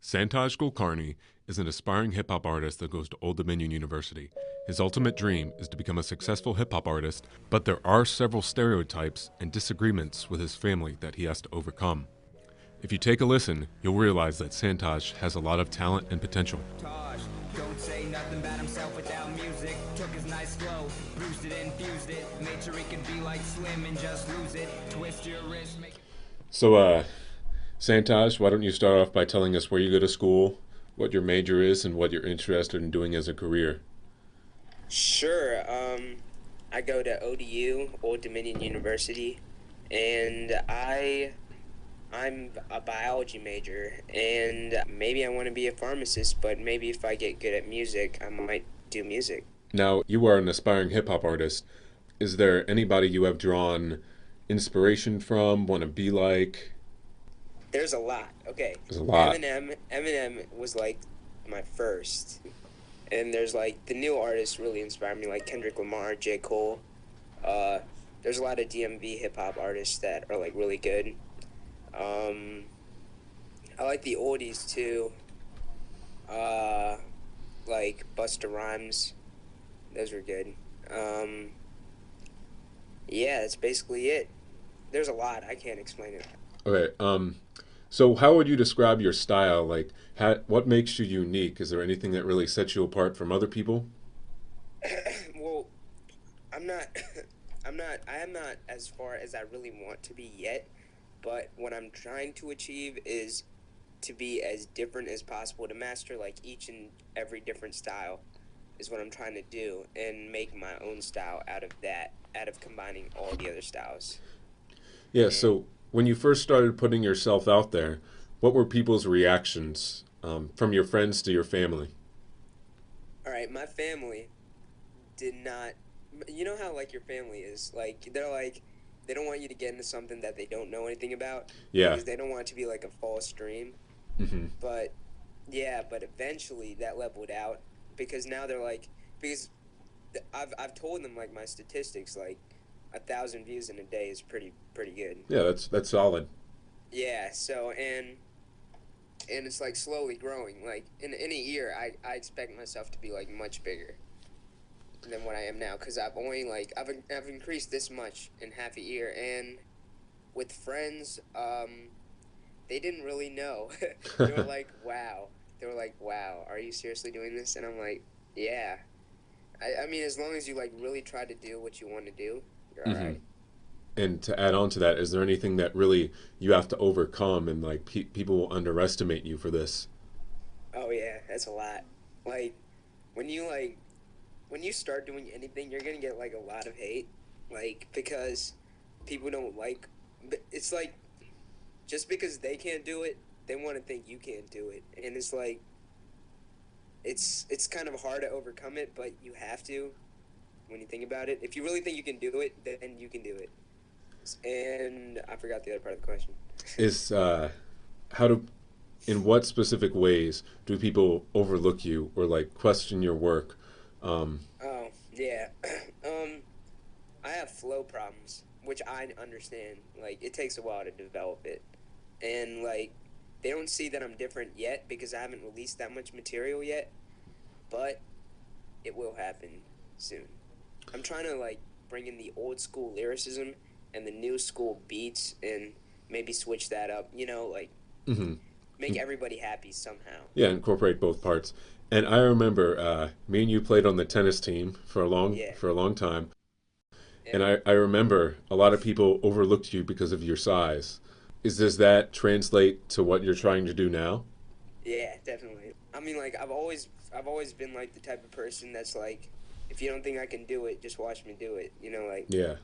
Santaj Kulkarni is an aspiring hip hop artist that goes to Old Dominion University. His ultimate dream is to become a successful hip hop artist, but there are several stereotypes and disagreements with his family that he has to overcome. If you take a listen, you'll realize that Santaj has a lot of talent and potential. TOSH, don't say nothing about himself without music. Took his nice flow, bruised it and fused it. Made sure he could be like Slim and just lose it. Twist your wrist, make it. So, Santaj, why don't you start off by telling us where you go to school, what your major is, and what you're interested in doing as a career? Sure. I go to ODU, Old Dominion University, and I'm a biology major, and maybe I want to be a pharmacist, but maybe if I get good at music, I might do music. Now, you are an aspiring hip hop artist. Is there anybody you have drawn inspiration from, want to be like? There's a lot. Okay. There's a lot. Eminem was like my first. And there's like the new artists really inspire me, like Kendrick Lamar, J. Cole. Uh, there's a lot of DMV hip hop artists that are like really good. Um, I like the oldies too. Uh, like Busta Rhymes. Those were good. Um, yeah, that's basically it. There's a lot. I can't explain it. Okay. So how would you describe your style? Like, what makes you unique? Is there anything that really sets you apart from other people? Well, I'm not, I am not as far as I really want to be yet, but what I'm trying to achieve is to be as different as possible, to master like each and every different style is what I'm trying to do and make my own style out of that, out of combining all the other styles. Yeah, And so when you first started putting yourself out there, what were people's reactions, from your friends to your family? all right, my family did not, you know how like your family is, like they're like they don't want you to get into something that they don't know anything about Yeah. because they don't want it to be like a false dream. Hmm. But yeah, but eventually that leveled out because now they're like because I've told them like my statistics like 1,000 views in a day is pretty good. Yeah, that's solid. Yeah, so and it's like slowly growing. Like in a year, I expect myself to be like much bigger than what I am now because I've only like I've increased this much in half a year and with friends they didn't really know. They were like, "Wow." They were like, "Wow, are you seriously doing this?" And I'm like, "Yeah." I mean, as long as you like really try to do what you want to do, you're all Hmm. right. And to add on to that, is there anything that really you have to overcome and like people will underestimate you for this? Oh yeah, that's a lot. Like when you like when you start doing anything, you're gonna get like a lot of hate, like because people don't like. But it's like just because they can't do it, they want to think you can't do it, and it's like it's kind of hard to overcome it, but you have to when you think about it. If you really think you can do it, then you can do it. And I forgot the other part of the question. Is how do in what specific ways do people overlook you or like question your work? Um, Oh yeah, um, I have flow problems, which I understand. Like it takes a while to develop it, and like they don't see that I'm different yet because I haven't released that much material yet, but it will happen soon. I'm trying to like bring in the old school lyricism and the new school beats and maybe switch that up. You know, like mhm. make everybody happy somehow. Yeah, incorporate both parts. And I remember me and you played on the tennis team Yeah, for a long time, and yeah, I remember a lot of people overlooked you because of your size. Does that translate to what you're trying to do now? yeah, definitely. I mean, like I've always been like the type of person that's like, if you don't think I can do it, just watch me do it. You know, like Yeah.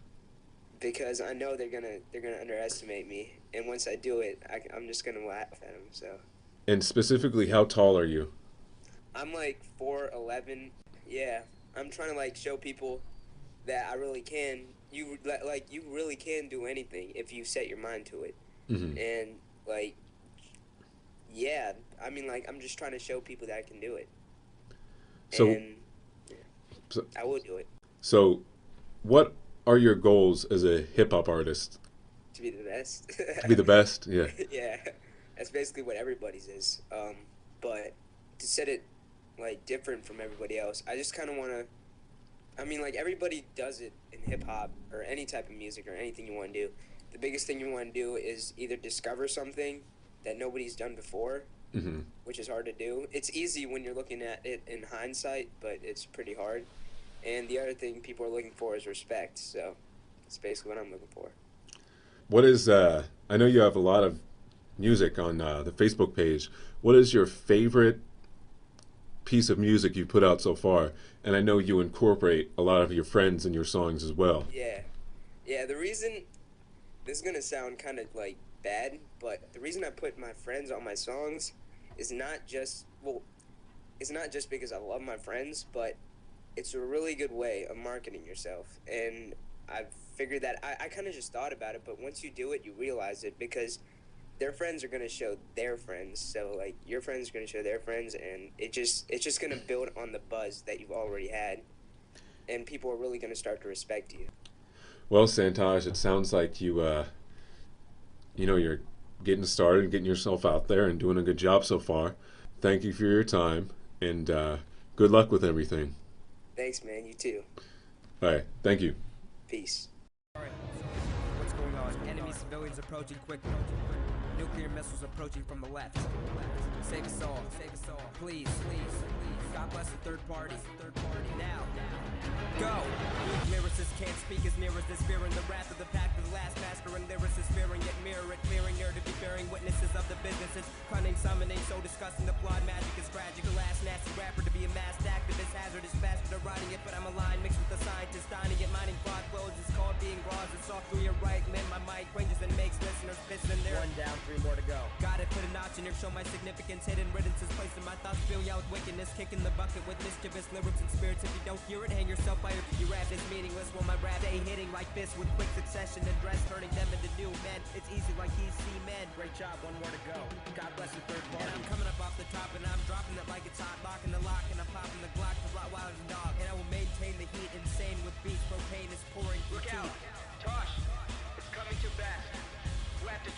because I know they're gonna underestimate me, and once I do it, I'm just gonna laugh at them. So And specifically, how tall are you? I'm like 4'11". Yeah, I'm trying to like show people that I really can. Like you really can do anything if you set your mind to it, Hmm. and like yeah, I mean like I'm just trying to show people that I can do it, So, and yeah, so, I will do it so, what are your goals as a hip hop artist? to be the best. To be the best? Yeah. Yeah. That's basically what everybody's is. But to set it like different from everybody else, I just kind of want to. I mean, like everybody does it in hip hop or any type of music or anything you want to do. The biggest thing you want to do is either discover something that nobody's done before, which is hard to do. It's easy when you're looking at it in hindsight, but it's pretty hard. And the other thing people are looking for is respect. So that's basically what I'm looking for. What is, I know you have a lot of music on the Facebook page. What is your favorite piece of music you put out so far? And I know you incorporate a lot of your friends in your songs as well. Yeah. Yeah, the reason, this is going to sound kind of like bad, but the reason I put my friends on my songs is not just, well, it's not just because I love my friends, but it's a really good way of marketing yourself. And I've figured that, I kind of just thought about it, but once you do it, you realize it, because their friends are going to show their friends. So like your friends are going to show their friends, and it's just going to build on the buzz that you've already had, and people are really going to start to respect you. Well, Santosh, it sounds like you're getting started, getting yourself out there, and doing a good job so far. Thank you for your time, and good luck with everything. Thanks, man. You too. All right, thank you. Peace. What's going on? Enemy civilians approaching quickly. Nuclear missiles approaching from the left. Save us all. Save us all. Please, please, please. God bless the third party. Third party. Now. Go! Lyricists can't speak as near as this, fearing the wrath of the pack of the last master, and lyricists fearing yet mirror it, clearing air to be bearing witnesses of the businesses. Cunning, summoning, so disgusting, the flawed magic is tragic. The last nasty rapper to be a masked activist, hazardous bastard, writing it, but I'm aligned, mixed with the scientist, dining it, mining fraud clothes. It's called being raw, it's off through your right limb. My mic ranges and makes listeners piss in there. One down, three more to go. Got it, put a notch in here, show my significance, hidden riddances, placing my thoughts, filling out with wickedness, kicking the bucket with mischievous lyrics and spirits. If you don't hear it, hang yourself by your rap is meaningless. While my rap stay hitting like fists with quick succession and dress, turning them into new men. It's easy like easy men. Great job, one more to go. God bless the third party. And I'm coming up off the top and I'm dropping it like it's hot, locking the lock and I'm popping the Glock to Rottweilers and dogs. And I will maintain the heat, insane with beats. Propane is pouring through. Look out, TOSH, it's coming too fast. We have to